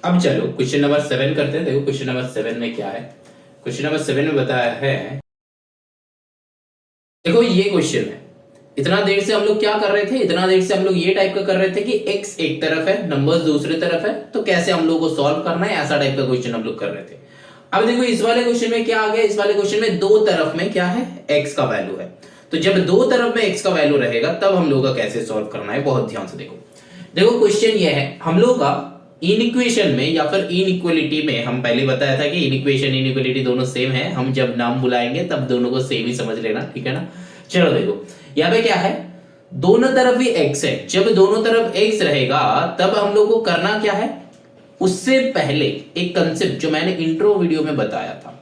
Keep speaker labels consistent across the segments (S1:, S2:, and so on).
S1: अब चलो question number 7 करते हैं। देखो क्वेश्चन नंबर 7 में क्या है। क्वेश्चन नंबर 7 में बताया है, देखो ये क्वेश्चन है। इतना देर से हम लोग क्या कर रहे थे, इतना देर से हम लोग ये टाइप का कर रहे थे कि x एक तरफ है, नंबर्स दूसरी तरफ है, तो कैसे हम लोग को सॉल्व करना है, ऐसा टाइप का क्वेश्चन हम लोग कर रहे थे। अब देखो इस वाले क्वेश्चन में क्या आ गया, इस वाले क्वेश्चन में दो तरफ में क्या है, x का वैल्यू है। तो जब दो तरफ में x का वैल्यू रहेगा तब हम लोग का कैसे सॉल्व करना है, बहुत ध्यान से देखो। देखो क्वेश्चन ये है, हम लोग का इनइक्वेशन में या फिर इनइक्वालिटी में, हम पहले बताया था कि इनइक्वेशन इनइक्वालिटी दोनों सेम है, हम जब नाम बुलाएंगे तब दोनों को सेम ही समझ लेना, ठीक है ना। चलो देखो यहाँ पे क्या है, दोनों तरफ भी x है। जब दोनों तरफ x रहेगा तब हम लोग को करना क्या है, उससे पहले एक कंसेप्ट जो मैंने इंट्रो वीडियो में बताया था।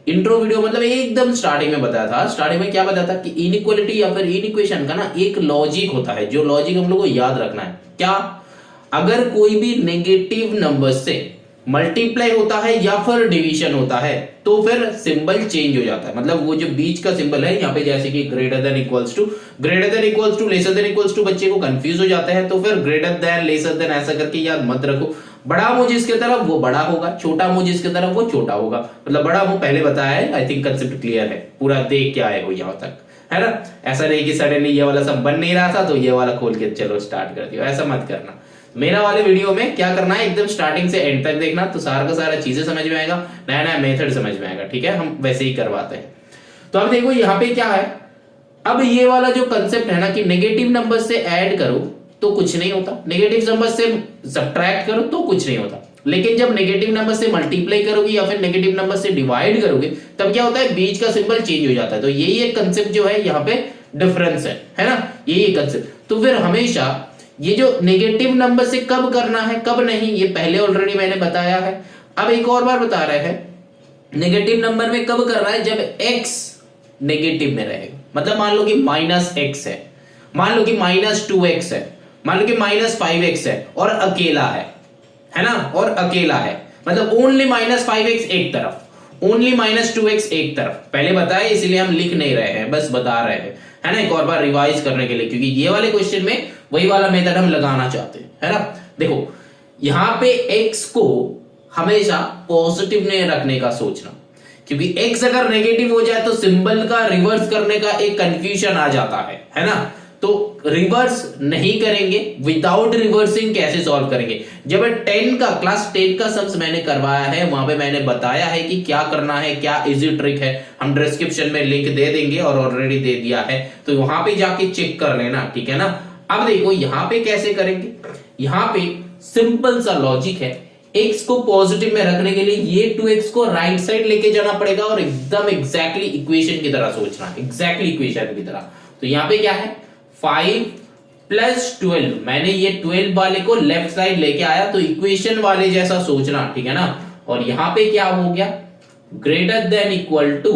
S1: इंट्रो वीडियो मतलब एकदम स्टार्टिंग में बताया था। स्टार्टिंग में क्या बताया था कि इनइक्वालिटी या फिर इनइक्वेशन का ना एक लॉजिक होता है, जो लॉजिक हम लोग को याद रखना है। क्या, अगर कोई भी नेगेटिव नंबर से मल्टीप्लाई होता है या फिर डिवीजन होता है तो फिर सिंबल चेंज हो जाता है। मतलब वो जो बीच का सिंबल है यहाँ पे, जैसे कि greater than equals to, greater than equals to, lesser than equals to, बच्चे को कंफ्यूज हो जाते हैं। तो फिर ग्रेटर देन, लेसर देन ऐसा करके याद मत रखो। बड़ा मुंह जिसके तरफ वो बड़ा होगा, छोटा मुंह जिसके तरफ वो छोटा होगा। मतलब बड़ा मुंह पहले बताया है, आई थिंक कंसेप्ट क्लियर है, पूरा देख के आए हो यहाँ तक, है ना। ऐसा नहीं कि सडनली ये वाला सब बन नहीं रहा था तो ये वाला खोल के चलो स्टार्ट कर दियो, ऐसा मत करना। मेरा वाले वीडियो में क्या करना है, एकदम स्टार्टिंग से एंड तक देखना, तो सारा का सारा चीजें समझ में आएगा, नया नया मेथड समझ में आएगा, ठीक है। हम वैसे ही करवाते हैं। तो अब देखो यहाँ पे क्या है, अब ये वाला जो कंसेप्ट है ना कि नेगेटिव नंबर से ऐड करो तो कुछ नहीं होता, नेगेटिव नंबर से सब्ट्रैक्ट करो तो कुछ नहीं होता। लेकिन जब नेगेटिव नंबर से मल्टीप्लाई करोगे या फिर नेगेटिव नंबर से डिवाइड करोगे तब क्या होता है, बीच का सिंबल चेंज हो जाता है। तो यही एक कंसेप्ट जो है यहाँ पे डिफरेंस है ना, यही एक कंसेप्ट। तो फिर हमेशा ये जो नेगेटिव नंबर से कब करना है कब नहीं, ये पहले ऑलरेडी मैंने बताया है। अब एक और बार बता रहे हैं, नेगेटिव नंबर में कब करना है, जब x नेगेटिव में रहेगा। मतलब मान लो कि -x है, मान लो कि -2x है, मान लो कि -5x है और अकेला है ना, और अकेला है। मतलब ओनली -5x एक तरफ, ओनली -2x एक तरफ। पहले बताया इसलिए हम लिख नहीं रहे हैं, बस बता रहे हैं, है ना, एक और बार रिवाइज करने के लिए, क्योंकि ये वाले क्वेश्चन में वही वाला मेथड हम लगाना चाहते हैं, है ना। देखो यहां पे x को हमेशा पॉजिटिव में रखने का सोचना, क्योंकि x अगर नेगेटिव हो जाए तो सिंबल का रिवर्स करने का एक कंफ्यूजन आ जाता है ना। तो रिवर्स नहीं करेंगे, विदाउट रिवर्सिंग कैसे सॉल्व करेंगे। जब 10 का क्लास 10 का सम्स मैंने करवाया है, वहां पे मैंने बताया है कि क्या करना है, क्या इजी ट्रिक है, हम डिस्क्रिप्शन में लिंक दे देंगे और ऑलरेडी दे दिया है, तो वहां पे जाके चेक कर लेना, ठीक है ना। अब देखो यहां पे कैसे करेंगे, यहां पे सिंपल सा लॉजिक है, x को पॉजिटिव में रखने के लिए ये 2x को राइट साइड लेके जाना पड़ेगा और एकदम एग्जैक्टली इक्वेशन की तरह सोचना, एग्जैक्टली इक्वेशन की तरह। तो यहां पे क्या है, 5 + 12, मैंने ये 12 वाले को लेफ्ट साइड लेके आया, तो इक्वेशन वाले जैसा सोचना, ठीक है ना। और यहां पे क्या हो गया, greater than equal to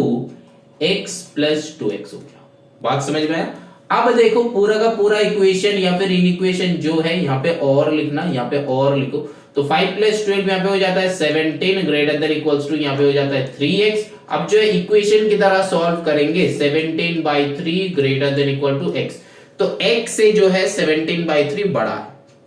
S1: x + 2x हो गया। बात समझ में आया। अब देखो पूरा का पूरा इक्वेशन या फिर इनइक्वेशन जो है यहाँ पे और लिखना, यहाँ पे और लिखो। तो 5 + 12 यहाँ पे हो जाता है 17, ग्रेटर देन इक्वल्स टू यहाँ पे हो जाता है 3x। अब जो है इक्वेशन की तरह सॉल्व करेंगे, 17/3 greater than equal to x। तो x से जो है 17/3 बड़ा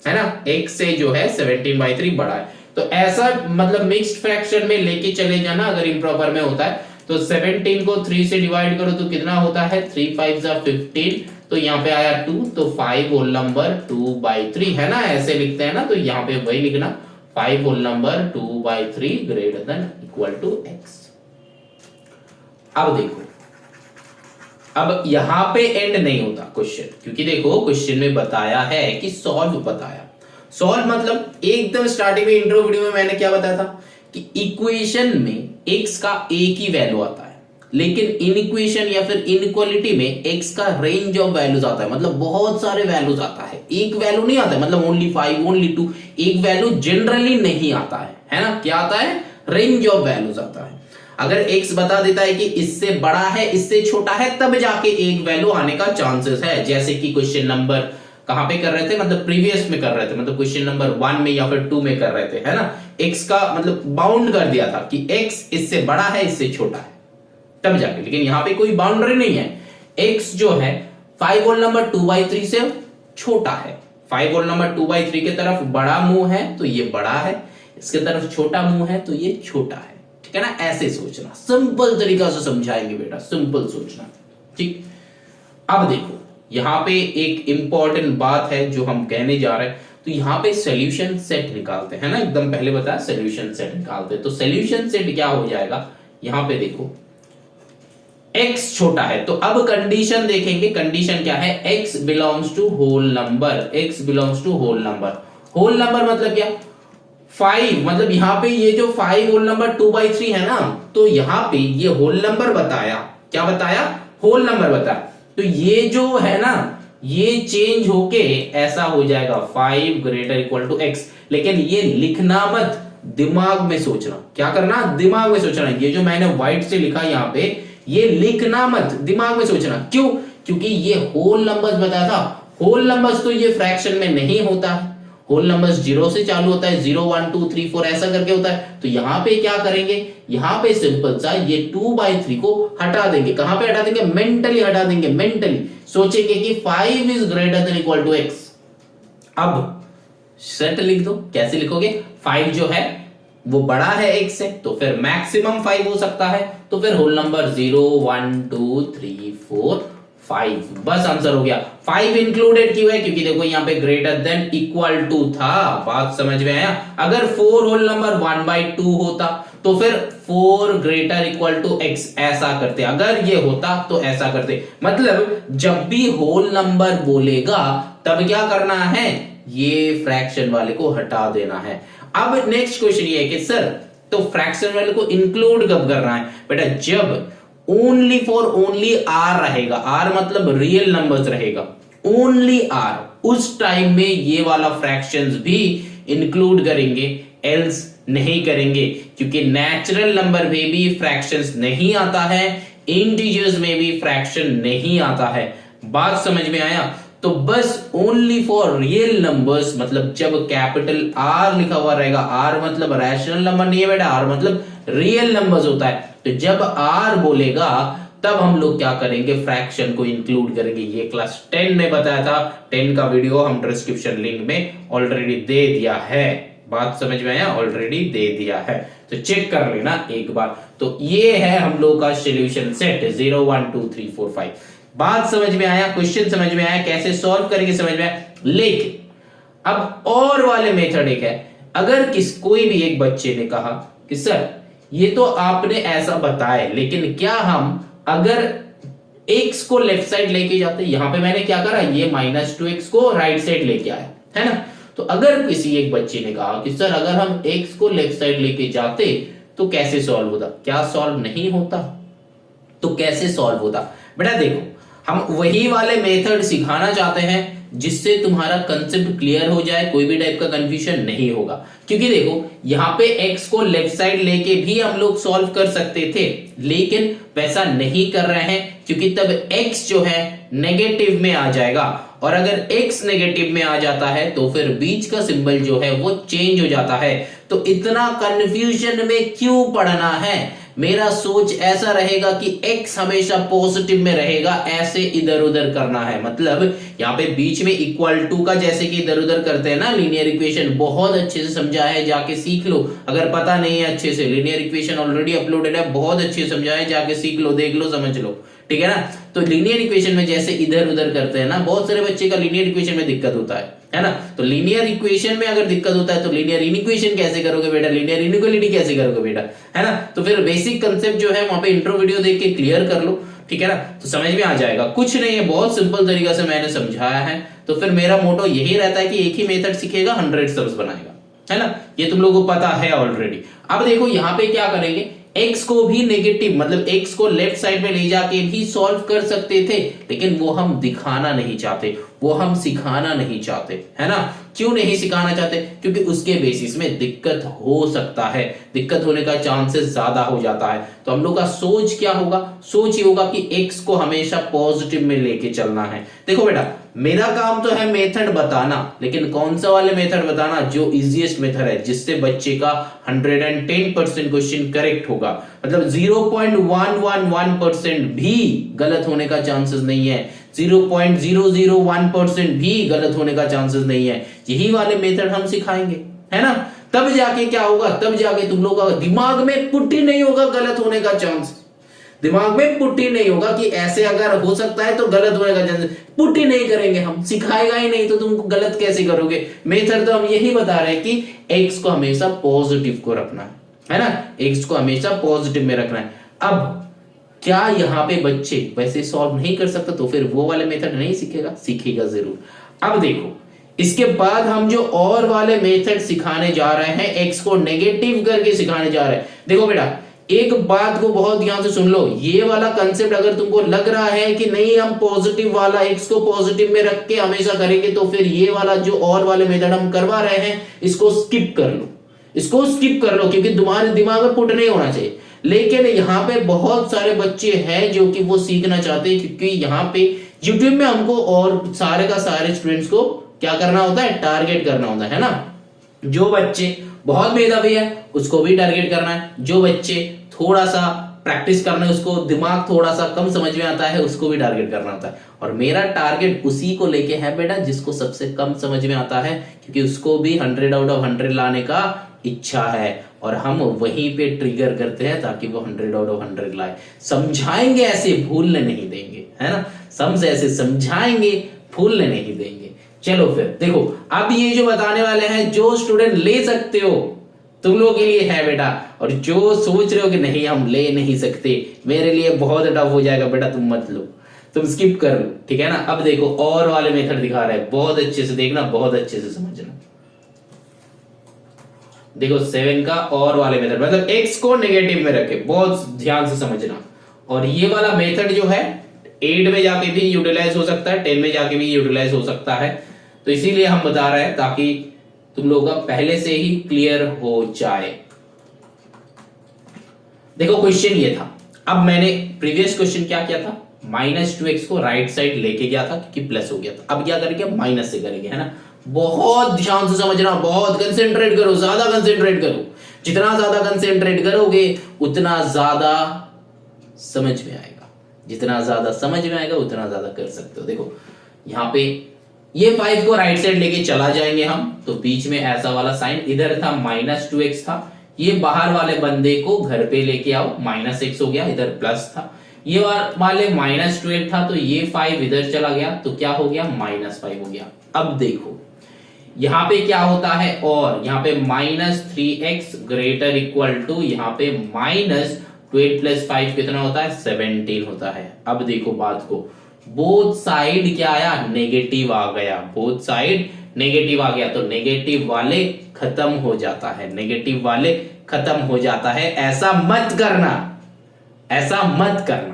S1: है ना, x से जो है 17/3 बड़ा है। तो ऐसा मतलब मिक्स्ड फ्रैक्शन में लेके चले जाना, अगर इम्प्रॉपर में होता है तो 17 को 3 से डिवाइड करो तो कितना होता है, 3 5 15, तो यहाँ पे आया 2, तो 5 होल नंबर 2/3 है ना, ऐसे लिखते हैं ना। तो यहाँ पे वही लिखना, 5 whole number 2/3 greater than equal to x। अब देखो, अब यहां पे एंड नहीं होता क्वेश्चन, क्योंकि देखो क्वेश्चन में बताया है कि सॉल्व बताया। सॉल्व मतलब एकदम स्टार्टिंग में इंट्रो वीडियो में मैंने क्या बताया था कि इक्वेशन में x का एक ही वैल्यू आता है, लेकिन इनइक्वेशन या फिर इनइक्वालिटी में x का रेंज ऑफ वैल्यूज आता है। मतलब बहुत सारे वैल्यूज आता है, एक वैल्यू नहीं आता है, मतलब ओनली 5 ओनली 2, एक वैल्यू जनरली नहीं आता है ना। क्या आता है, रेंज ऑफ वैल्यूज आता है। अगर x बता देता है कि इससे बड़ा है इससे छोटा है, तब जाके एक वैल्यू आने का चांसेस है। जैसे कि क्वेश्चन नंबर कहां पे कर रहे थे, मतलब प्रीवियस में कर रहे थे, मतलब क्वेश्चन नंबर 1 में या फिर 2 में कर रहे थे, है ना। x का मतलब बाउंड कर दिया था कि x इससे बड़ा है इससे छोटा है, तब जाके। लेकिन यहां पे कोई बाउंड्री नहीं है, x जो है 5 होल नंबर 2/3 से छोटा है, 5 होल नंबर 2/3 की तरफ बड़ा मुंह है तो ये बड़ा है, इसके तरफ छोटा मुंह है तो ये छोटा है, ठीक है ना। ऐसे सोचना, सिंपल तरीका से समझाएंगे बेटा, सिंपल सोचना, ठीक। अब देखो यहां पे एक इंपॉर्टेंट बात है जो हम कहने जा रहे हैं। तो यहां पे सॉल्यूशन सेट निकालते हैं ना, एकदम पहले बताया सॉल्यूशन सेट निकालते हैं। तो सॉल्यूशन सेट क्या हो जाएगा, यहां पे देखो x छोटा है, तो अब कंडीशन देखेंगे। कंडीशन क्या है, x belongs to whole number, x belongs to whole number. Whole number मतलब क्या, 5, मतलब यहां पे ये जो 5 होल नंबर 2/3 है ना, तो यहां पे ये होल नंबर बताया, क्या बताया, होल नंबर बताया। तो ये जो है ना, ये चेंज होके ऐसा हो जाएगा 5 ग्रेटर इक्वल टू x। लेकिन ये लिखना मत, दिमाग में सोचना, क्या करना, दिमाग में सोचना। ये जो मैंने व्हाइट से लिखा यहां पे, ये लिखना मत, दिमाग में सोचना। क्यों, क्योंकि ये होल नंबर्स बताया था। होल नंबर्स तो ये फ्रैक्शन में नहीं होता है, होल नंबर्स 0 से चालू होता है, 0 1 2 3 4 ऐसा करके होता है। तो यहां पे क्या करेंगे, यहां पे सिंपल सा ये 2/3 को हटा देंगे। कहां पे हटा देंगे, मेंटली हटा देंगे, मेंटली सोचेंगे कि 5 is greater than equal to x। अब सेट लिख दो, कैसे लिखोगे, 5 जो है वो बड़ा है x से, तो फिर मैक्सिमम 5 हो सकता है, तो फिर होल नंबर 0 1 2 3 4 5, बस आंसर हो गया। 5 इंक्लूडेड क्यों है, क्योंकि देखो यहां पे ग्रेटर देन इक्वल टू था, बात समझ में आया। अगर 4 होल नंबर 1/2 होता तो फिर 4 ग्रेटर इक्वल टू x ऐसा करते, अगर ये होता तो ऐसा करते। मतलब जब भी होल नंबर बोलेगा तब क्या करना है, ये फ्रैक्शन वाले को हटा देना है। अब नेक्स्ट क्वेश्चन ये है कि सर तो फ्रैक्शन वाले को इंक्लूड कब करना है, बेटा जब ओनली फॉर ओनली आर रहेगा, आर मतलब रियल नंबर्स रहेगा, ओनली आर, उस टाइम में ये वाला फ्रैक्शंस भी इंक्लूड करेंगे, एल्स नहीं करेंगे। क्योंकि नेचुरल नंबर में भी फ्रैक्शंस नहीं आता है, इंटीजर्स में भी फ्रैक्शन नहीं आता है, बात समझ में आया। तो बस ओनली फॉर रियल नंबर्स, मतलब जब कैपिटल आर लिखा हुआ रहेगा, आर मतलब रैशनल नंबर नहीं है बेटा, आर मतलब रियल नंबर्स होता है। तो जब आर बोलेगा तब हम लोग क्या करेंगे, फ्रैक्शन को इंक्लूड करेंगे। ये क्लास 10 में बताया था, 10 का वीडियो हम डिस्क्रिप्शन लिंक में ऑलरेडी दे दिया है, बात समझ में आया, ऑलरेडी दे दिया है, तो चेक कर लेना एक बार। तो ये है हम लोग का सॉल्यूशन सेट 0 1 2 3 4 5। बात समझ में आया, क्वेश्चन समझ में आया, कैसे सॉल्व करेंगे समझ में आया। लेकिन अब और वाले मेथड एक है, अगर कोई भी एक बच्चे ने कहा कि सर ये तो आपने ऐसा बताया, लेकिन क्या हम अगर x को लेफ्ट साइड लेके जाते, यहां पे मैंने क्या करा, ये -2x को राइट साइड लेके आया है ना। तो अगर किसी एक बच्चे ने कहा कि सर अगर हम x को लेफ्ट साइड लेके जाते तो कैसे सॉल्व होता, क्या सॉल्व नहीं होता, तो कैसे सॉल्व होता। बेटा देखो हम वही वाले मेथड सिखाना चाहते हैं जिससे तुम्हारा कंसेप्ट क्लियर हो जाए, कोई भी टाइप का कंफ्यूजन नहीं होगा। क्योंकि देखो यहां पे x को लेफ्ट साइड लेके भी हम लोग सॉल्व कर सकते थे, लेकिन वैसा नहीं कर रहे हैं, क्योंकि तब x जो है नेगेटिव में आ जाएगा, और अगर x नेगेटिव में आ जाता है तो फिर बीच का सिंबल जो है वो चेंज हो जाता है। तो इतना कंफ्यूजन में क्यों पड़ना है, मेरा सोच ऐसा रहेगा कि x हमेशा पॉजिटिव में रहेगा, ऐसे इधर उधर करना है। मतलब यहाँ पे बीच में इक्वल टू का जैसे कि इधर उधर करते हैं ना, लीनियर इक्वेशन बहुत अच्छे से समझा है, जाके सीख लो। अगर पता नहीं है अच्छे से, लीनियर इक्वेशन ऑलरेडी अपलोडेड है, बहुत अच्छे से समझा है, जाके सीख लो, देख लो, समझ लो, ठीक है ना। तो लीनियर इक्वेशन में जैसे इधर उधर करते हैं ना, बहुत सारे बच्चे का लीनियर इक्वेशन में दिक्कत होता है ना। तो लीनियर इक्वेशन में अगर दिक्कत होता है तो लीनियर इनइक्वेशन कैसे करोगे बेटा, लीनियर इनइक्वालिटी कैसे करोगे बेटा, है ना। तो फिर बेसिक कंसेप्ट जो है वहां पे इंट्रो वीडियो देख के क्लियर कर लो, ठीक है ना, तो समझ में आ जाएगा। कुछ नहीं है, बहुत सिंपल तरीका से मैंने समझाया है। तो फिर मेरा मोटो यही रहता है कि एक ही मेथड सीखेगा 100 सम्स बनाएगा, है ना, ये तुम लोगों को पता है ऑलरेडी। अब देखो यहाँ पे क्या करेंगे, x को भी नेगेटिव मतलब x को लेफ्ट साइड में ले जाके भी सॉल्व कर सकते थे, लेकिन वो हम दिखाना नहीं चाहते, वो हम सिखाना नहीं चाहते, है ना। क्यों नहीं सिखाना चाहते, क्योंकि उसके बेसिस में दिक्कत हो सकता है, दिक्कत होने का चांसेस ज्यादा हो जाता है। तो हम लोग का सोच क्या होगा, सोच ये होगा कि x को हमेशा पॉजिटिव में लेके चलना है। देखो बेटा मेरा काम तो है मेथड बताना, लेकिन कौन सा वाले मेथड बताना, जो इजीएस्ट मेथड है, जिससे बच्चे का 110% क्वेश्चन करेक्ट होगा। मतलब 0.111% भी गलत होने का चांसेस नहीं है, 0.001% भी गलत होने का चांसेस नहीं है। यही वाले मेथड हम सिखाएंगे, है ना। तब जाके क्या होगा, तब जाके तुम लोग का दिमाग में पुट ही नहीं होगा गलत होने का चांस, दिमाग में पुट ही नहीं होगा कि ऐसे अगर हो सकता है तो गलत होने का चांस, पुट ही नहीं करेंगे हम, सिखाएगा ही नहीं तो तुम गलत कैसे करोगे। मेथड तो हम यही बता रहे हैं कि एक्स को हमेशा पॉजिटिव को रखना है ना, एक्स को हमेशा पॉजिटिव में रखना है। अब क्या यहाँ पे बच्चे वैसे सॉल्व नहीं कर सकते तो फिर वो वाले मेथड नहीं सीखेगा, सीखेगा जरूर। अब देखो इसके बाद हम जो और वाले मेथड सिखाने जा रहे हैं, एक्स को नेगेटिव करके सिखाने जा रहे हैं। देखो बेटा एक बात को बहुत ध्यान से सुन लो, ये वाला कंसेप्ट अगर तुमको लग रहा है कि नहीं हम पॉजिटिव वाला एक्स को पॉजिटिव में रख के हमेशा करेंगे, तो फिर ये वाला जो और वाले मेथड हम करवा रहे हैं इसको स्किप कर लो, इसको स्किप कर लो, क्योंकि तुम्हारे दिमाग में पुट नहीं होना चाहिए। लेकिन यहाँ पे बहुत सारे बच्चे हैं जो कि वो सीखना चाहते हैं, क्योंकि यहाँ पे यूट्यूब में हमको और सारे का सारे स्टूडेंट्स को क्या करना होता है, टारगेट करना होता है ना। जो बच्चे बहुत मेधावी है उसको भी टारगेट करना है, जो बच्चे थोड़ा सा प्रैक्टिस करना है, उसको दिमाग थोड़ा सा कम समझ में आता है, उसको भी टारगेट करना होता है। और मेरा टारगेट उसी को लेके है बेटा जिसको सबसे कम समझ में आता है, क्योंकि उसको भी 100 आउट ऑफ 100 लाने का इच्छा है, और हम वहीं पे ट्रिगर करते हैं ताकि वो 100 आउट ऑफ 100 लाए। समझाएंगे ऐसे, भूलने नहीं देंगे, है ना, समझ ऐसे समझाएंगे, भूलने नहीं देंगे। चलो फिर देखो, अब ये जो बताने वाले हैं जो स्टूडेंट ले सकते हो तुम लोगों के लिए है बेटा, और जो सोच रहे हो कि नहीं हम ले नहीं सकते, मेरे लिए बहुत टफ हो जाएगा बेटा, तुम मत लो, तुम स्किप कर लो, ठीक है ना। अब देखो और वाले मेथड दिखा रहे हैं, बहुत अच्छे से देखना, बहुत अच्छे से समझना। देखो 7 का और वाले मेथड, मतलब x को नेगेटिव में रखे, बहुत ध्यान से समझना। और ये वाला मेथड जो है 8 में जाके भी यूटिलाइज हो सकता है, 10 में जाके भी यूटिलाइज हो सकता है, तो इसीलिए हम बता रहे हैं ताकि तुम लोगों का पहले से ही क्लियर हो जाए। देखो क्वेश्चन ये था, अब मैंने प्रीवियस क्वेश्चन क्या किया था, -2x को राइट साइड लेके गया था क्योंकि प्लस हो गया था, अब क्या करेंगे माइनस से करेंगे, है ना। बहुत ध्यान से समझना, बहुत कंसेंट्रेट करो, ज्यादा कंसेंट्रेट करो, जितना ज्यादा कंसेंट्रेट करोगे उतना ज्यादा समझ में आएगा, जितना ज्यादा समझ में आएगा उतना ज्यादा कर सकते हो। देखो यहाँ पे ये 5 को राइट साइड लेके चला जाएंगे हम, तो बीच में ऐसा वाला साइन, इधर था -2x था, ये बाहर वाले बंदे को घर पे लेके आओ, -x हो गया, इधर प्लस था, ये वाले -12 था, तो ये 5 इधर चला गया, तो क्या हो गया -5 हो गया। अब देखो यहाँ पे क्या होता है, और यहाँ पे -3x ग्रेटर इक्वल टू यहाँ पे -12 + 5 कितना होता है, 17 होता है। अब देखो बात को, बोथ साइड क्या आया, नेगेटिव आ गया, बोथ साइड नेगेटिव आ गया, तो नेगेटिव वाले खत्म हो जाता है, नेगेटिव वाले खत्म हो जाता है। ऐसा मत करना, ऐसा मत करना,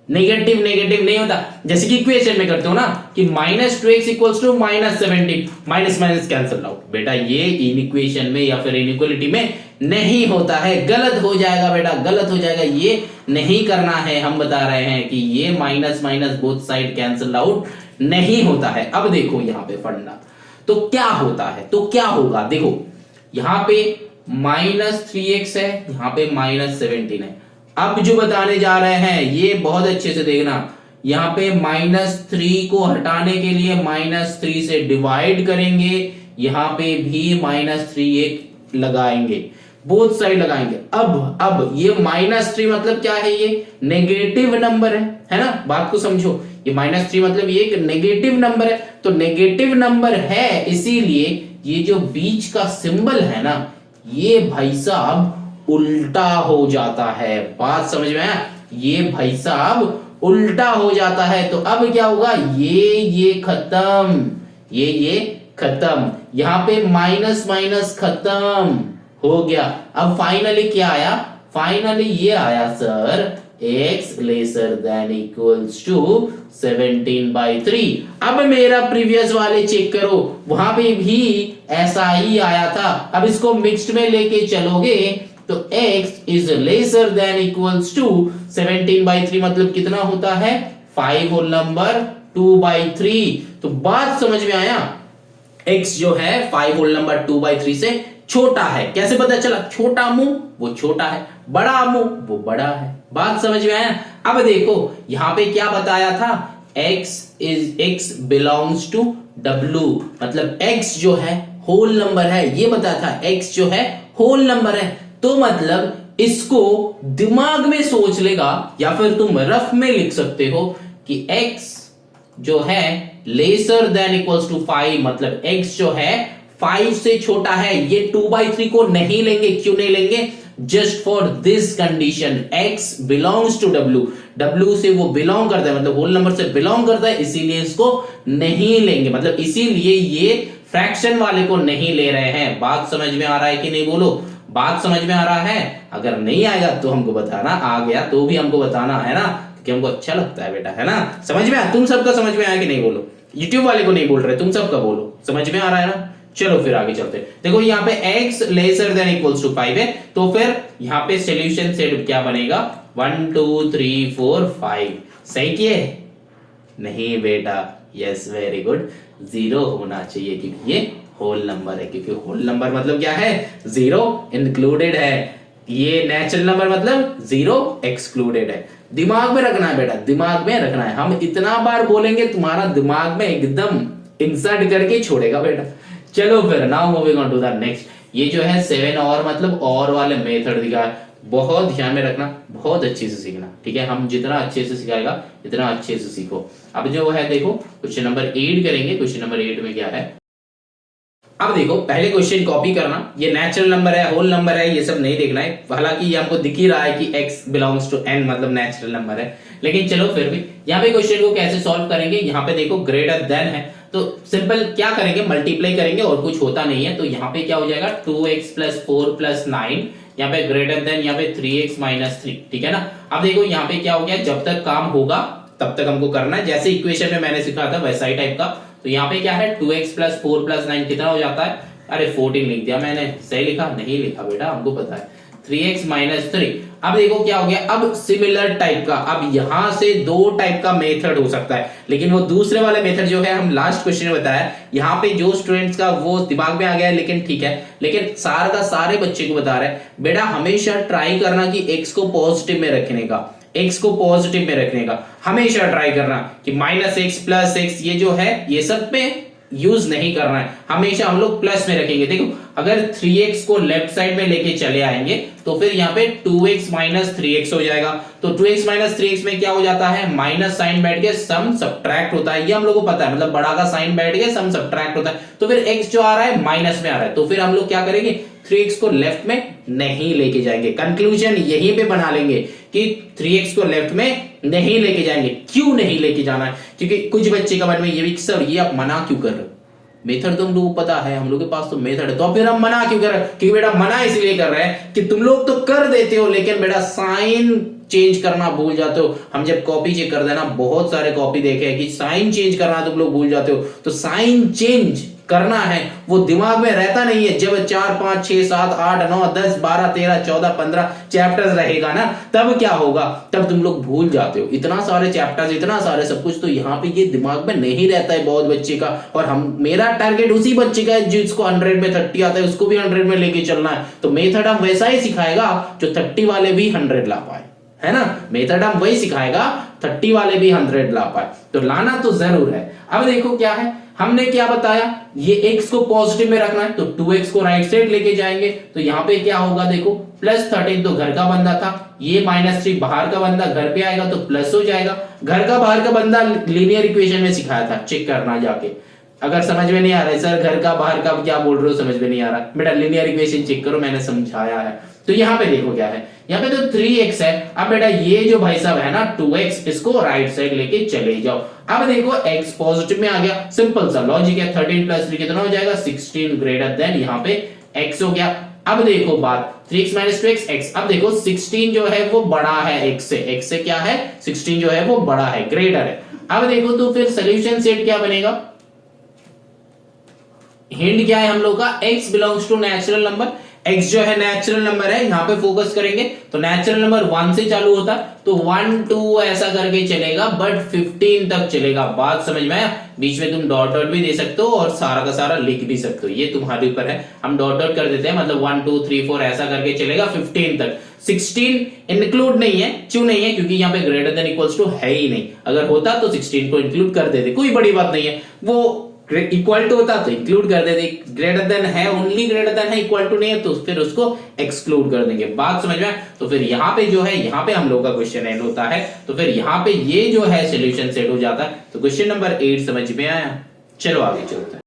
S1: नेगेटिव नेगेटिव नहीं होता, जैसे कि इक्वेशन में करते हो ना कि -2x = -17, minus minus cancel out, बेटा ये इन इक्वेशन में या फिर इनइक्वालिटी में नहीं होता है, गलत हो जाएगा बेटा, गलत हो जाएगा, ये नहीं करना है। हम बता रहे हैं कि ये minus minus both side cancel out नहीं होता है। अब देखो यहाँ पे फंडा, तो क्या होता है, तो क्या होगा, देखो यहाँ पे -3x है, यहाँ पे -17 है। अब जो बताने जा रहे हैं ये बहुत अच्छे से देखना, यहाँ पे -3 को हटाने के लिए -3 से डिवाइड करेंगे, यहाँ पे भी -3 एक लगाएंगे, बोथ साइड लगाएंगे। अब ये -3 मतलब क्या है, ये नेगेटिव नंबर है ना, बात को समझो, ये -3 मतलब ये एक नेगेटिव नंबर है, तो नेगेटिव नंबर है इसीलिए ये जो बीच का सिंबल है ना, ये भाई साहब उल्टा हो जाता है, बात समझ में आया, ये भाई साहब उल्टा हो जाता है। तो अब क्या होगा, ये खत्म, ये खत्म, यहाँ पे माइनस माइनस खत्म हो गया। अब फाइनली क्या आया, फाइनली ये आया सर x < 17/3। अब मेरा प्रीवियस वाले चेक करो, वहां पे भी ऐसा ही आया था। अब इसको मिक्स्ड में लेके चलोगे तो x < 17/3 मतलब कितना होता है, 5 होल नंबर 2/3। तो बात समझ में आया, x जो है 5 होल नंबर 2/3 से छोटा है। कैसे पता चला, छोटा मुंह वो छोटा है, बड़ा मुंह वो बड़ा है, बात समझ में आया। अब देखो यहां पे क्या बताया था, x बिलोंग्स टू w, मतलब x जो है होल नंबर है, ये बताया था x जो है होल नंबर है। तो मतलब इसको दिमाग में सोच लेगा या फिर तुम रफ में लिख सकते हो कि x जो है लेसर देन इक्वल्स टू 5, मतलब x जो है 5 से छोटा है। ये 2/3 को नहीं लेंगे, क्यों नहीं लेंगे? Just for this condition x belongs to w, w से वो बिलोंग करता है, मतलब होल नंबर से बिलोंग करता है, इसीलिए इसको नहीं लेंगे, मतलब इसीलिए ये फ्रैक्शन वाले को नहीं ले रहे हैं। बात समझ में आ रहा है कि नहीं? बोलो, बात समझ में आ रहा है? अगर नहीं आएगा तो हमको बताना, आ गया तो भी हमको बताना, है ना, क्योंकि हमको अच्छा लगता है बेटा, है ना। समझ में आया? तुम सबका समझ में आया कि नहीं? बोलो, यूट्यूब वाले को नहीं बोल रहे, तुम सबका बोलो, समझ में आ रहा है ना। चलो फिर आगे चलते हैं। देखो यहाँ पे x lesser than equals to 5 है, तो फिर यहाँ पे सॉल्यूशन सेट क्या बनेगा? 1 2 3 4 5। सही किए? नहीं बेटा, यस वेरी गुड, 0 होना चाहिए क्योंकि ये होल नंबर है, क्योंकि होल नंबर मतलब क्या है? 0 इंक्लूडेड है। ये नेचुरल नंबर मतलब 0 एक्सक्लूडेड है। दिमाग में रखना है बेटा, दिमाग में रखना है। हम इतना बार बोलेंगे तुम्हारा दिमाग में एकदम इंसर्ट करके छोड़ेगा बेटा। चलो फिर now moving on to the next. ये जो है 7 और मतलब और वाले मेथड दिखा है, बहुत ध्यान में रखना, बहुत अच्छे से सीखना, ठीक है। हम जितना अच्छे से सिखाएगा इतना अच्छे से सीखो। अब जो है देखो क्वेश्चन नंबर 8 करेंगे। क्वेश्चन नंबर 8 में क्या है? अब देखो पहले क्वेश्चन कॉपी करना, ये नेचुरल नंबर है, होल नंबर है, ये सब नहीं देखना है। हालांकि ये हमको दिख ही रहा है कि x बिलोंग्स टू n मतलब नेचुरल नंबर है, लेकिन चलो फिर भी यहाँ पे क्वेश्चन को कैसे सॉल्व करेंगे। यहाँ पे देखो ग्रेटर देन है, तो सिंपल क्या करेंगे? मल्टीप्लाई करेंगे और कुछ होता नहीं है। तो यहाँ पे क्या हो जाएगा? 2x + 4 + 9, यहाँ पे ग्रेटर देन, यहाँ पे 3x - 3, ठीक है ना। अब देखो यहाँ पे क्या हो गया? जब तक काम होगा तब तक हमको करना है, जैसे इक्वेशन में मैंने सिखाया था वैसा ही टाइप का। तो यहाँ पे क्या है? 2x + 4 + 9 कितना हो जाता है? अरे 14 लिख दिया मैंने, सही लिखा? नहीं लिखा बेटा, हमको पता है। 3x - 3। अब देखो क्या हो गया? अब सिमिलर टाइप का, अब यहां से दो टाइप का मेथड हो सकता है, लेकिन वो दूसरे वाले मेथड जो है हम लास्ट क्वेश्चन में बताया, यहाँ पे जो स्टूडेंट्स का वो दिमाग में आ गया है, लेकिन ठीक है, लेकिन सारा का सारे बच्चे को बता रहे हैं बेटा, हमेशा ट्राई करना कि x को पॉजिटिव में रखने का, x को पॉजिटिव में रखने का हमेशा ट्राई करना कि -x +x ये जो है ये सब में यूज नहीं करना है, हमेशा हम लोग प्लस में रखेंगे। देखो अगर 3x को लेफ्ट साइड में लेके चले आएंगे तो फिर यहाँ पे 2x - 3x हो जाएगा। तो 2x - 3x में क्या हो जाता है? माइनस साइन बैठ के सम सब्ट्रैक्ट होता है, ये हम लोग को पता है, मतलब बड़ा का साइन बैठ के सम सब्ट्रैक्ट होता है। तो फिर x जो आ रहा है माइनस में आ रहा है, तो फिर हम लोग क्या करेंगे? 3x को लेफ्ट में नहीं लेके जाएंगे। कंक्लूजन यहीं पे बना लेंगे कि 3x को लेफ्ट में नहीं लेके जाएंगे। क्यों नहीं लेके जाना है? क्योंकि कुछ बच्चे का मन में ये भी, सर ये आप मना क्यों कर रहे हो? मेथड तो हम लोगों को पता है, हम लोग के पास तो मेथड है, तो फिर हम मना क्यों कर रहे हैं? क्योंकि बेटा मना इसलिए कर रहे हैं कि तुम लोग तो कर देते हो, लेकिन बेटा साइन चेंज करना भूल जाते हो। हम जब कॉपी चेक करते हैं ना, बहुत सारे कॉपी देखे हैं कि साइन चेंज करना तुम लोग भूल जाते हो। तो साइन चेंज करना है वो दिमाग में रहता नहीं है। जब 4 5 6 7 8 9 10 12 13 14 15 चैप्टर्स रहेगा ना, तब क्या होगा? तब तुम लोग भूल जाते हो इतना सारे चैप्टर्स, इतना सारे सब कुछ। तो यहाँ पे ये दिमाग में नहीं रहता है बहुत बच्चे का, और हम, मेरा टारगेट उसी बच्चे का है जिसको 100 में 30 आता है, उसको भी 100 में लेके चलना है। तो मेथड हम वैसा ही सिखाएगा जो 30 वाले भी 100 ला पाए, है ना। मेथड हम वही सिखाएगा 30 वाले भी 100 ला पाए, तो लाना तो जरूर है। अब देखो क्या है, हमने क्या बताया? ये x को पॉजिटिव में रखना है, तो 2x को राइट साइड लेके जाएंगे। तो यहाँ पे क्या होगा? देखो +13 तो घर का बंदा था, ये -3 बाहर का बंदा घर पे आएगा तो प्लस हो जाएगा। घर का बाहर का बंदा लीनियर इक्वेशन में सिखाया था, चेक करना जाके। अगर समझ में नहीं आ रहा है सर घर का बाहर का क्या बोल रहे हो, समझ में नहीं आ रहा, बेटा लीनियर इक्वेशन चेक करो, मैंने समझाया है। तो यहाँ पे देखो क्या है, यहाँ पे तो 3x है। अब बेटा ये जो भाई साहब है ना 2x, इसको राइट साइड लेके चले जाओ। अब देखो x पॉजिटिव में आ गया, सिंपल सा लॉजिक है। 13 + 3 कितना हो जाएगा? 16 ग्रेटर देन यहाँ पे x हो गया। अब देखो बात 3x - 2x x। अब देखो 16 जो है वो बड़ा है x से क्या है? 16 जो है वो बड़ा है, ग्रेटर है। अब देखो तो फिर सोल्यूशन सेट क्या बनेगा? हिंट क्या है हम लोग का? x belongs to natural number. x जो है नेचुरल नंबर है, यहां पे फोकस करेंगे तो नेचुरल नंबर 1 से चालू होता है, तो 1 2 ऐसा करके चलेगा, बट 15 तक चलेगा। बात समझ में आया? बीच में तुम डॉट डॉट भी दे सकते हो और सारा का सारा लिख भी सकते हो, ये तुम्हारे ऊपर है। हम डॉट डॉट कर देते हैं, मतलब 1 2 3 4 ऐसा करके चलेगा 15 तक। 16 इंक्लूड नहीं है, क्यों नहीं है? क्योंकि यहाँ पे ग्रेटर देन इक्वल्स टू है ही नहीं। अगर होता तो 16 को इंक्लूड कर देते, कोई बड़ी बात नहीं है। वो इक्वल टू होता तो इंक्लूड कर देते, ग्रेटर देन है, ओनली ग्रेटर देन है, इक्वल टू नहीं है तो फिर उसको एक्सक्लूड कर देंगे। बात समझ में आए? तो फिर यहाँ पे जो है, यहाँ पे हम लोग का क्वेश्चन एंड होता है। तो फिर यहाँ पे ये जो है सोल्यूशन सेट हो जाता है। तो क्वेश्चन नंबर 8 समझ में आया। चलो आगे चलते हैं।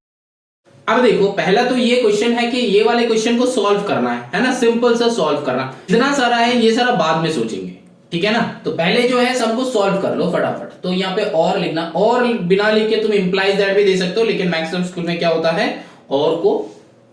S1: अब देखो, पहला तो ये क्वेश्चन है कि ये वाले क्वेश्चन को सॉल्व करना है ना, सिंपल सा सॉल्व करना। इतना सारा है, ये सारा बाद में सोचेंगे, ठीक है ना। तो पहले जो है सबको सॉल्व कर लो फटाफट। तो यहाँ पे और लिखना, और बिना लिखे तुम इंप्लाइज दैट भी दे सकते हो, लेकिन मैक्सिमम स्कूल में क्या होता है, और को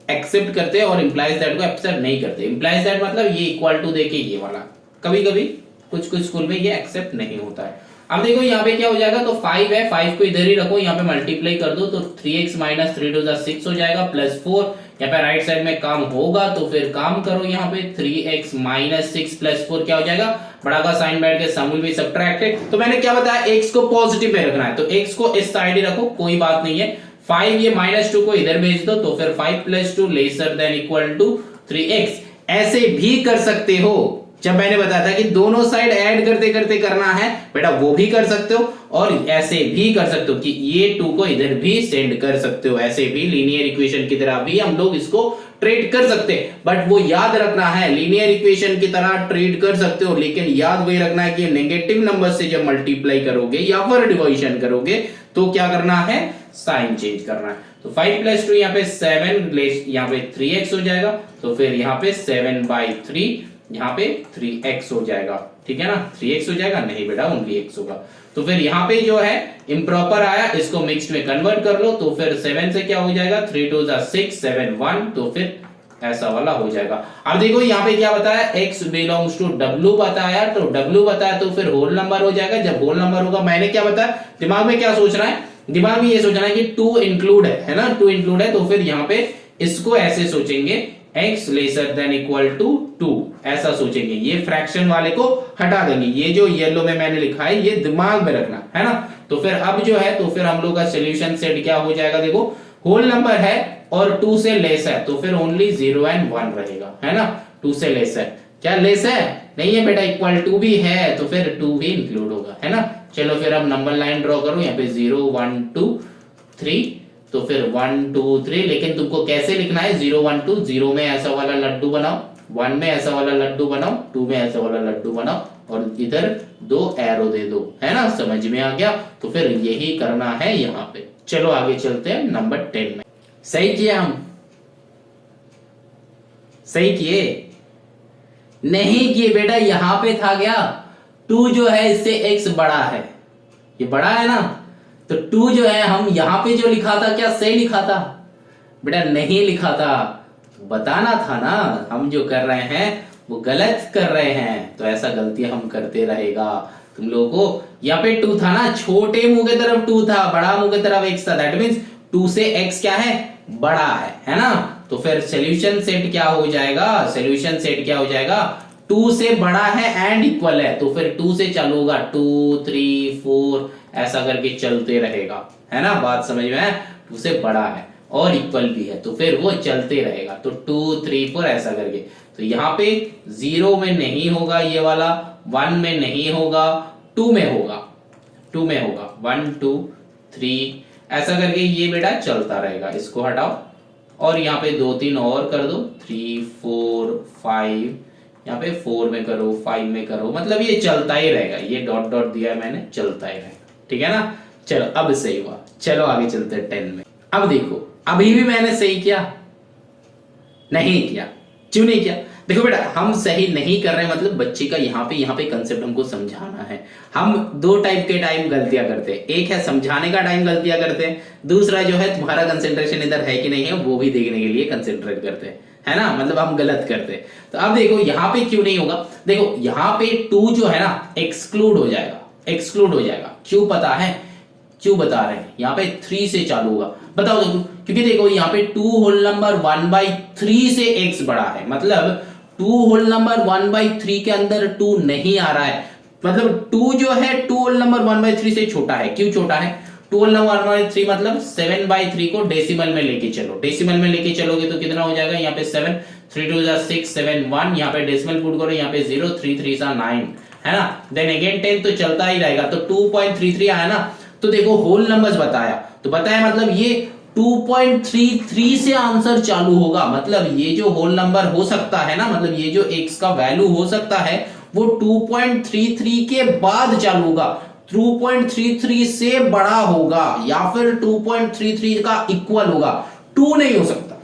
S1: एक्सेप्ट करते हैं और इंप्लाइज दैट को एक्सेप्ट नहीं करते। इंप्लाइज दैट मतलब ये इक्वल टू देके ये वाला, कभी कभी कुछ कुछ स्कूल में ये एक्सेप्ट नहीं होता है। अब देखो यहाँ पे क्या हो जाएगा, तो 5 है, 5 को इधर ही रखो, यहाँ पे मल्टीप्लाई कर दो, तो 3x माइनस 3 2 6 हो जाएगा, प्लस 4, यहाँ पे राइट साइड में काम होगा तो फिर काम करो, यहाँ पे 3x माइनस 6 प्लस 4 क्या हो जाएगा, बड़ा का साइन बैठ के सम विल बी सबट्रैक्टेड। तो मैंने क्या बताया, x को पॉजिटिव में रखना है, तो x को इस साइड ही रखो, कोई बात नहीं है। 5 ये -2 को इधर भेज दो, तो फिर 5 + 2 laser than equal to 3x। ऐसे भी कर सकते हो, जब मैंने बताया था कि दोनों साइड ऐड करते करते करना है बेटा, वो भी कर सकते हो, और ऐसे भी कर सकते हो कि ये 2 को इधर भी सेंड कर सकते हो। ऐसे भी लीनियर इक्वेशन की तरह भी हम लोग इसको ट्रीट कर सकते हैं। बट वो याद रखना है, लीनियर इक्वेशन की तरह ट्रीट कर सकते हो, लेकिन याद वही रखना है कि नेगेटिव नंबर से जब मल्टीप्लाई करोगे या फिर डिवीजन करोगे तो क्या करना है, साइन चेंज करना है। तो 5 + 2 यहाँ पे 7, यहाँ पे 3x हो जाएगा, तो फिर यहाँ पे 7/3, यहाँ पे 3x हो जाएगा, ठीक है ना। 3x हो जाएगा, नहीं बेटा ओनली x होगा। तो फिर यहाँ पे जो है इम्प्रॉपर आया, इसको मिक्स्ड में कन्वर्ट कर लो, तो फिर 7 से क्या हो जाएगा, 3 2 6 7 1, तो फिर ऐसा वाला हो जाएगा। अब देखो यहाँ पे क्या बताया, x बिलोंग्स टू w बताया, तो w बताया तो फिर होल नंबर हो जाएगा। जब होल नंबर होगा, मैंने क्या बताया, दिमाग में क्या सोच रहा है, दिमाग में ये सोचना है कि 2 इंक्लूड है ना, 2 इंक्लूड है, तो फिर यहाँ पे इसको ऐसे सोचेंगे, x lesser than equal to 2, ऐसा सोचेंगे। ये फ्रैक्शन वाले को हटा देंगे, ये जो येलो में मैंने लिखा है ये दिमाग में रखना है ना। तो फिर अब जो है, तो फिर हम लोग का सॉल्यूशन सेट क्या हो जाएगा, देखो होल नंबर है और 2 से लेस है, तो फिर ओनली 0 and 1 रहेगा, है ना। 2 से लेस है, क्या लेस है, नहीं है बेटा, इक्वल टू भी है, तो फिर 2 भी इंक्लूड होगा, है ना। चलो फिर अब नंबर लाइन ड्रॉ करो, यहाँ पे 0 1 2 3, तो फिर 1 2 3, लेकिन तुमको कैसे लिखना है, 0 1 2, 0 में ऐसा वाला लड्डू बनाओ, 1 में ऐसा वाला लड्डू बनाओ, 2 में ऐसा वाला लड्डू बनाओ, और इधर 2 एरो दे दो, है ना। समझ में आ गया। तो फिर यही करना है यहाँ पे। चलो आगे चलते हैं नंबर 10 में। सही किया, हम सही किए, नहीं किए बेटा, यहां पे था क्या, 2 जो है इससे x बड़ा है, ये बड़ा है ना, तो 2 जो है हम यहां पे जो लिखा था क्या सही लिखा था बेटा, नहीं लिखा था, बताना था ना। हम जो कर रहे हैं वो गलत कर रहे हैं, तो ऐसा गलती हम करते रहेगा तुम लोगों को। यहाँ पे 2 था ना, छोटे मुंह की तरफ 2 था, बड़ा मुंह की तरफ x था, दैट मींस 2 से x क्या है, बड़ा है ना। तो फिर सॉल्यूशन सेट क्या हो जाएगा, सॉल्यूशन सेट क्या हो जाएगा, 2 से बड़ा है एंड इक्वल है, तो फिर 2 से चालू होगा, 2 3 4 ऐसा करके चलते रहेगा, है ना। बात समझ में है, 2 से बड़ा है और इक्वल भी है, तो फिर वो चलते रहेगा, तो 2 3 4 ऐसा करके। तो यहाँ पे 0 में नहीं होगा ये वाला, 1 में नहीं होगा, 2 में होगा, 2 में होगा, 1 2 3 ऐसा करके ये बेटा चलता रहेगा। इसको हटाओ और यहाँ पे 2 3 और कर दो, 3 4 5, यहाँ पे 4 में करो, 5 में करो, मतलब ये चलता ही रहेगा, ये डॉट डॉट दिया है मैंने, चलता ही रहेगा, ठीक है ना। चलो अब सही हुआ, चलो आगे चलते हैं 10 में। अब देखो, अभी भी मैंने सही किया, नहीं किया, क्यों नहीं किया, देखो बेटा हम सही नहीं कर रहे हैं, मतलब बच्चे का यहाँ पे कंसेप्ट हमको समझाना है। हम 2 टाइप के टाइम गलतियां करते हैं, एक है समझाने का टाइम गलतियां करते हैं, दूसरा जो है तुम्हारा कंसेंट्रेशन इधर है कि नहीं है वो भी देखने के लिए कंसेंट्रेट करते हैं, है ना, मतलब हम गलत करते हैं। तो अब देखो यहाँ पे क्यों नहीं होगा, देखो यहाँ पे 2 जो है ना एक्सक्लूड हो जाएगा, एक्सक्लूड हो जाएगा, क्यों पता है, क्यों बता रहे हैं, यहाँ पे 3 से चालू होगा, बताओ देखो, क्योंकि देखो यहाँ पे 2 होल नंबर 1/3 से x बड़ा है, मतलब 2 होल नंबर 1/3 के अंदर 2 नहीं आ रहा है, मतलब 2 जो है 2 होल नंबर 1/3 से छोटा है, क्यों छोटा है, 2 होल नंबर 1/3 मतलब 7/3 को डेसिमल में लेके चलो, डेसिमल में लेके चलोगे तो कितना हो जाएगा, यहाँ पे 7 3 2 6 7 1, यहाँ पे डेसिमल पुट करो, यहाँ पे 0 3 3 9, है ना, देन अगेन 10, तो चलता ही रहेगा, तो 2.33 आया ना। तो देखो होल नंबर्स बताया, तो बताया मतलब ये 2.33 से आंसर चालू होगा। मतलब ये जो होल नंबर हो सकता है ना, मतलब ये जो x का वैल्यू हो सकता है वो 2.33 के बाद चालू होगा, 2.33 से बड़ा होगा या फिर 2.33 का इक्वल होगा। 2 नहीं हो सकता,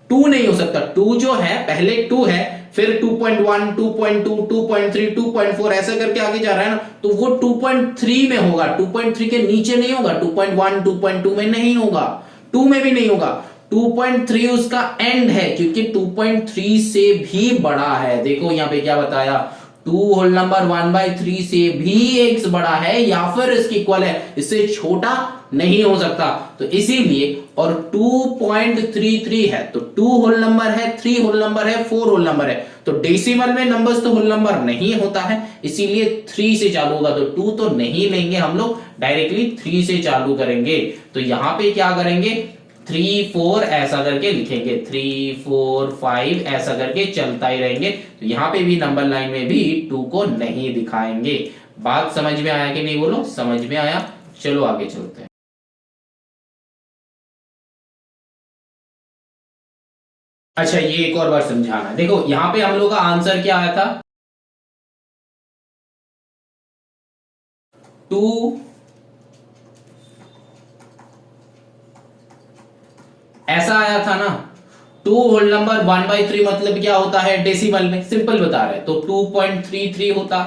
S1: 2 नहीं हो सकता। 2 जो है पहले 2 है, फिर 2.1, 2.2, 2.3, 2.4 ऐसा करके आगे जा रहा है ना, तो वो 2.3 में होगा, 2.3 के नीचे नहीं होगा, 2.1, 2.2 में नहीं होगा, 2 में भी नहीं होगा। 2.3 उसका एंड है क्योंकि 2.3 से भी बड़ा है। देखो यहां पे क्या बताया, 2 होल नंबर 1/3 से भी x बड़ा है या फिर इसके इक्वल है, इससे छोटा नहीं हो सकता। तो इसीलिए, और 2.33 है तो 2 होल नंबर है, 3 होल नंबर है, 4 होल नंबर है, तो डेसिमल में नंबर्स तो होल नंबर नहीं होता है, इसीलिए 3 से चालू होगा। तो 2 तो नहीं लेंगे हम लोग, डायरेक्टली 3 से चालू करेंगे। तो यहां पे क्या करेंगे, 3 4 ऐसा करके लिखेंगे, 3 4 5 ऐसा करके चलता ही रहेंगे। तो यहां पे भी नंबर लाइन में भी 2 को नहीं दिखाएंगे। बात समझ में आया कि नहीं, बोलो समझ में आया। चलो आगे चलते हैं। अच्छा ये एक और बार समझाना, देखो यहां पे हम लोग का आंसर क्या आया था, 2 ऐसा आया था ना। 2 होल नंबर 1/3 मतलब क्या होता है डेसिमल में, सिंपल बता रहे हैं, तो 2.33 होता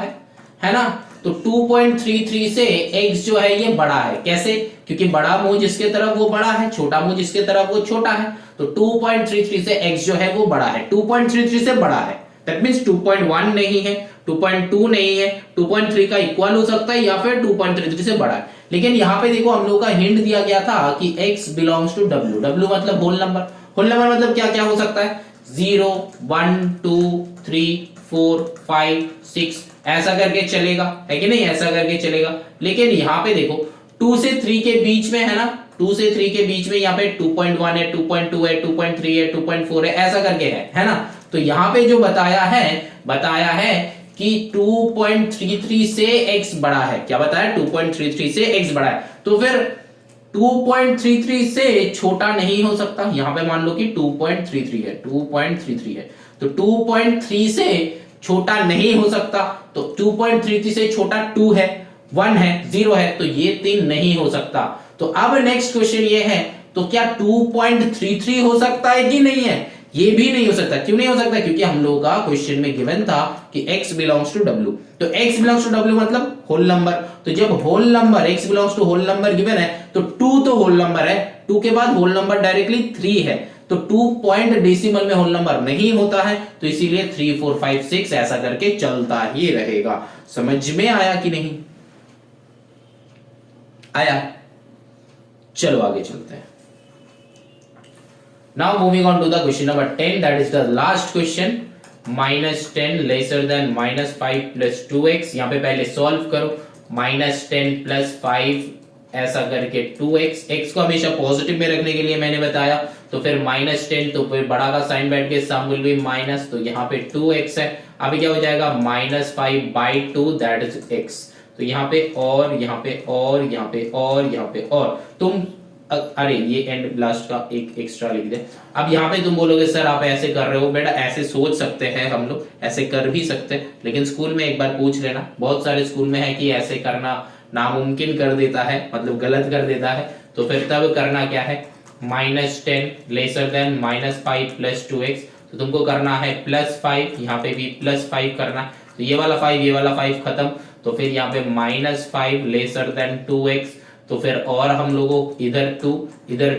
S1: है ना। तो 2.33 से x जो है ये बड़ा है, कैसे, क्योंकि बड़ा मुंह जिसके तरफ वो बड़ा है, छोटा मुंह जिसके तरफ वो छोटा है। तो 2.33 से x जो है वो बड़ा है, 2.33 से बड़ा है, दैट मींस 2.1 नहीं है, 2.2 नहीं है, 2.3 का इक्वल हो सकता है या फिर 2.33 से बड़ा है। लेकिन यहाँ पे देखो हम लोग का हिंट दिया गया था कि x belongs to w, w मतलब होल नंबर, होल नंबर मतलब क्या क्या हो सकता है, 0 1 2 3 4 5 6 ऐसा करके चलेगा, है कि नहीं, ऐसा करके चलेगा। लेकिन यहाँ पे देखो 2 से 3 के बीच में है ना, 2 से 3 के बीच में यहाँ पे 2.1 है, 2.2 है, 2.3 है, 2.4 है, ऐसा करके है ना। तो यहाँ पे जो बताया है कि 2.33 से x बड़ा है, क्या बताया, 2.33 से x बड़ा है। तो फिर 2.33 से छोटा नहीं हो सकता, यहां पे मान लो कि 2.33 है, 2.33 है, तो 2.3 से छोटा नहीं हो सकता। तो 2.33 से छोटा 2 है, 1 है, 0 है, तो ये 3 नहीं हो सकता। तो अब नेक्स्ट क्वेश्चन ये है, तो क्या 2.33 हो सकता है कि नहीं है, ये भी नहीं हो सकता। क्यों नहीं हो सकता, क्योंकि हम लोगों का क्वेश्चन में गिवन था कि x बिलोंग्स टू w, तो x बिलोंग्स टू w मतलब होल नंबर। तो जब whole number x belongs to whole number given है तो 2 तो होल नंबर है, 2 के बाद होल नंबर डायरेक्टली 3 है, तो 2 पॉइंट डेसिमल में होल नंबर नहीं होता है, तो इसीलिए 3 4 5 6 ऐसा करके चलता ही रहेगा। समझ में आया कि नहीं आया। चलो आगे चलते हैं। Now moving on to the question number 10, that is the last question, -10 lesser than -5 plus 2x। यहाँ पे पहले सॉल्व करो, -10 plus 5 ऐसा करके 2x, x को हमेशा पॉजिटिव में रखने के लिए मैंने बताया, तो फिर -10 तो फिर बड़ा का साइन बैठ के सम विल बी माइनस, तो यहाँ पे 2x है, अभी क्या हो जाएगा -5/2 दैट इज x। तो यहाँ पे और यहाँ पे और यहाँ पे और यहाँ पे और तुम अरे ये एंड लास्ट का एक एक्स्ट्रा लिख दे। अब यहाँ पे तुम बोलोगे सर आप ऐसे कर रहे हो, बेटा ऐसे सोच सकते हैं हम लोग, ऐसे कर भी सकते हैं, लेकिन स्कूल में एक बार पूछ लेना, बहुत सारे स्कूल में है कि ऐसे करना नामुमकिन कर देता है, मतलब गलत कर देता है। तो फिर तब करना क्या है, -10 लेसर देन -5 प्लस 2x, तो तुमको करना है +5, यहाँ पे भी +5 करना, तो ये वाला 5 ये वाला 5 खत्म, तो फिर यहाँ पे -5 लेसर देन 2x, तो फिर और हम लोगों इधर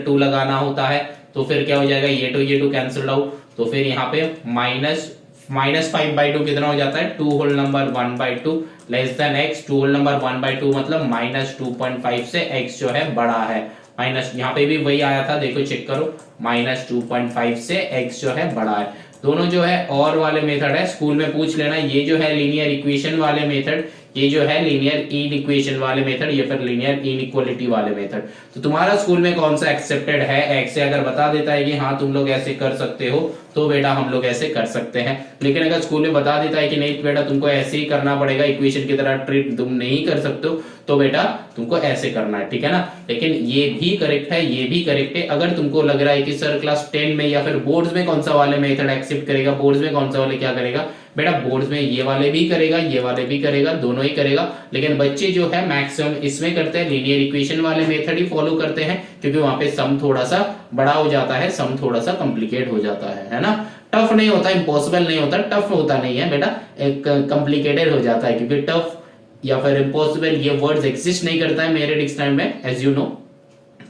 S1: 2 लगाना होता है, तो फिर क्या हो जाएगा, ये 2 कैंसिल आउट, तो फिर यहाँ पे -5/2 कितना हो जाता है, 2 whole number 1/2 less than x, 2 whole number 1/2 मतलब -2.5 से x जो है बड़ा है, माइनस यहाँ पे भी वही आया था, देखो चेक करो, -2.5 से x जो है बड़ा है। दोनों जो है और वाले मेथड है, स्कूल में पूछ लेना, ये जो है लीनियर इक्वेशन वाले मेथड, ये जो है लीनियर इनइक्वेशन वाले मेथड या फिर लीनियर इनइक्वालिटी वाले मेथड। तो तुम्हारा स्कूल में कौन सा एक्सेप्टेड है? एक्स से अगर बता देता है कि हाँ तुम लोग ऐसे कर सकते हो तो बेटा हम लोग ऐसे कर सकते हैं। लेकिन अगर स्कूल में बता देता है कि नहीं बेटा तुमको ऐसे ही करना पड़ेगा, इक्वेशन की तरह ट्रीट तुम नहीं कर सकते हो, तो बेटा तुमको ऐसे करना है, ठीक है ना। लेकिन ये भी करेक्ट है, ये भी करेक्ट है। अगर तुमको लग रहा है कि सर क्लास 10 में या फिर बोर्ड्स में कौन सा वाले मेथड एक्सेप्ट करेगा, बोर्ड्स में कौन सा वाले क्या करेगा, बेटा बोर्ड्स में ये वाले भी करेगा, ये वाले भी करेगा, दोनों ही करेगा। लेकिन बच्चे जो है मैक्सिमम इसमें करते हैं, लीनियर इक्वेशन वाले मेथड ही फॉलो करते हैं, क्योंकि वहां पे सम थोड़ा सा बड़ा हो जाता है, सम थोड़ा सा कॉम्प्लिकेट हो जाता है ना। टफ नहीं होता, इम्पॉसिबल नहीं होता, टफ होता नहीं है बेटा, एक कॉम्प्लिकेटेड हो जाता है, क्योंकि टफ या फिर इम्पॉसिबल ये वर्ड्स एग्जिस्ट नहीं करता है मेरे डिक्शनरी में, एज यू नो।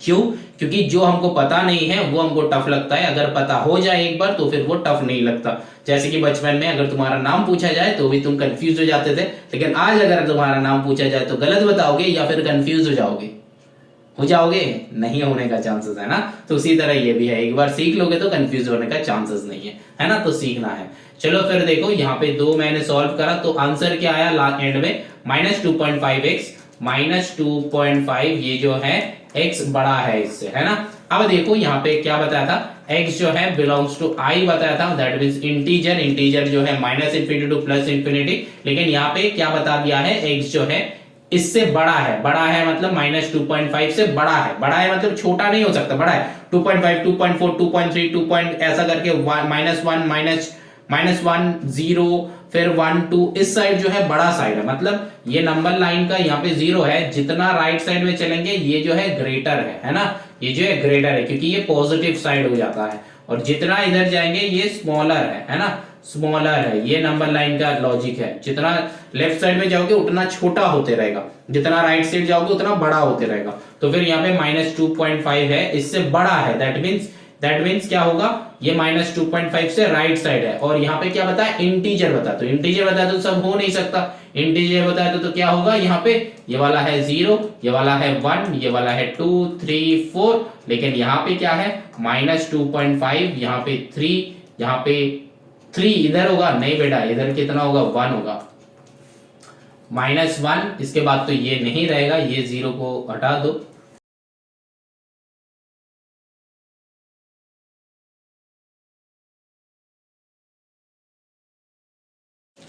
S1: क्यों? क्योंकि जो हमको पता नहीं है वो हमको टफ लगता है, अगर पता हो जाए एक बार तो फिर वो टफ नहीं लगता। जैसे कि बचपन में अगर तुम्हारा नाम पूछा जाए तो भी तुम कंफ्यूज हो जाते थे, लेकिन आज अगर तुम्हारा नाम पूछा जाए तो गलत बताओगे या फिर कंफ्यूज हो जाओगे? हो जाओगे? नहीं होने का चांसेस है ना। तो उसी तरह ये भी है, एक बार सीख लोगे तो कंफ्यूज होने का चांसेस नहीं है ना। तो सीखना है। चलो फिर देखो यहाँ पे दो मैंने सॉल्व करा तो आंसर क्या आया लास्ट एंड में, -2.5x -2.5, ये जो है x बड़ा है इससे, है ना। अब देखो यहाँ पे क्या बताया था, x जो है बिलोंग्स टू i बताया था, दैट मींस इंटीजर, इंटीजर जो है -∞ टू +∞। लेकिन यहाँ पे क्या बता दिया है, x जो है इससे बड़ा है, बड़ा है मतलब -2.5 से बड़ा है, बड़ा है मतलब छोटा नहीं हो सकता, बड़ा है 2.5 2.4 2.3 2. ऐसा करके -1 0 फिर 1 2, इस साइड जो है बड़ा साइड है, मतलब ये नंबर लाइन का यहाँ पे 0 है, जितना राइट साइड में चलेंगे ये जो है ग्रेटर है ना, ये जो है ग्रेटर है क्योंकि ये पॉजिटिव साइड हो जाता है, और जितना इधर जाएंगे ये स्मॉलर है ना, स्मॉलर है, ये नंबर लाइन का लॉजिक है। जितना लेफ्ट साइड में जाओगे उतना छोटा होते रहेगा, जितना राइट साइड जाओगे उतना बड़ा होते रहेगा। तो फिर यहाँ पे -2.5 है, इससे बड़ा है, दैट मींस क्या होगा, ये -2.5 से राइट साइड है। और यहाँ पे क्या बताया, इंटीजर बता, तो इंटीजर बता तो सब हो नहीं सकता, इंटीजर बताया तो क्या होगा, यहाँ पे ये वाला है 0, ये वाला है 1, ये वाला है 2 3 4, लेकिन यहाँ पे क्या है -2.5, यहाँ पे 3, यहाँ पे 3 इधर होगा, नहीं बेटा इधर कितना होगा, 1 होगा, -1, इसके बाद तो ये नहीं रहेगा, ये 0 को हटा दो,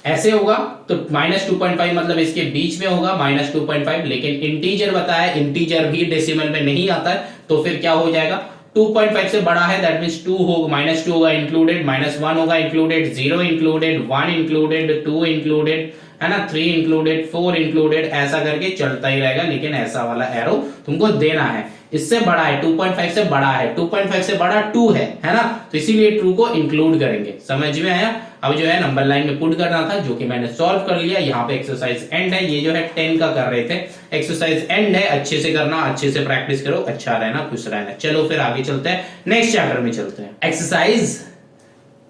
S1: ऐसे होगा तो -2.5 मतलब इसके बीच में होगा -2.5, लेकिन इंटीजर बताया, इंटीजर भी डेसिमल में नहीं आता है, तो फिर क्या हो जाएगा, 2.5 से बड़ा है, दैट मींस 2 होगा, -2 होगा इंक्लूडेड, -1 होगा इंक्लूडेड, 0 इंक्लूडेड, 1 इंक्लूडेड, 2 इंक्लूडेड, है ना, 3 इंक्लूडेड, 4 इंक्लूडेड, ऐसा करके चलता ही रहेगा। लेकिन ऐसा वाला एरो तुमको देना है, इससे बड़ा है, 2.5 से बड़ा है, 2.5 से बड़ा 2 है ना, तो इसीलिए 2 को इंक्लूड करेंगे। समझ में आया? अब जो है नंबर लाइन में पुट करना था, जो कि मैंने सॉल्व कर लिया। यहाँ पे एक्सरसाइज एंड है, ये जो है 10 का कर रहे थे, एक्सरसाइज एंड है, अच्छे से करना, अच्छे से प्रैक्टिस करो, अच्छा रहना, खुश रहना। चलो फिर आगे चलते हैं, नेक्स्ट चैप्टर में चलते हैं, एक्सरसाइज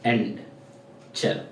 S1: एंड। चलो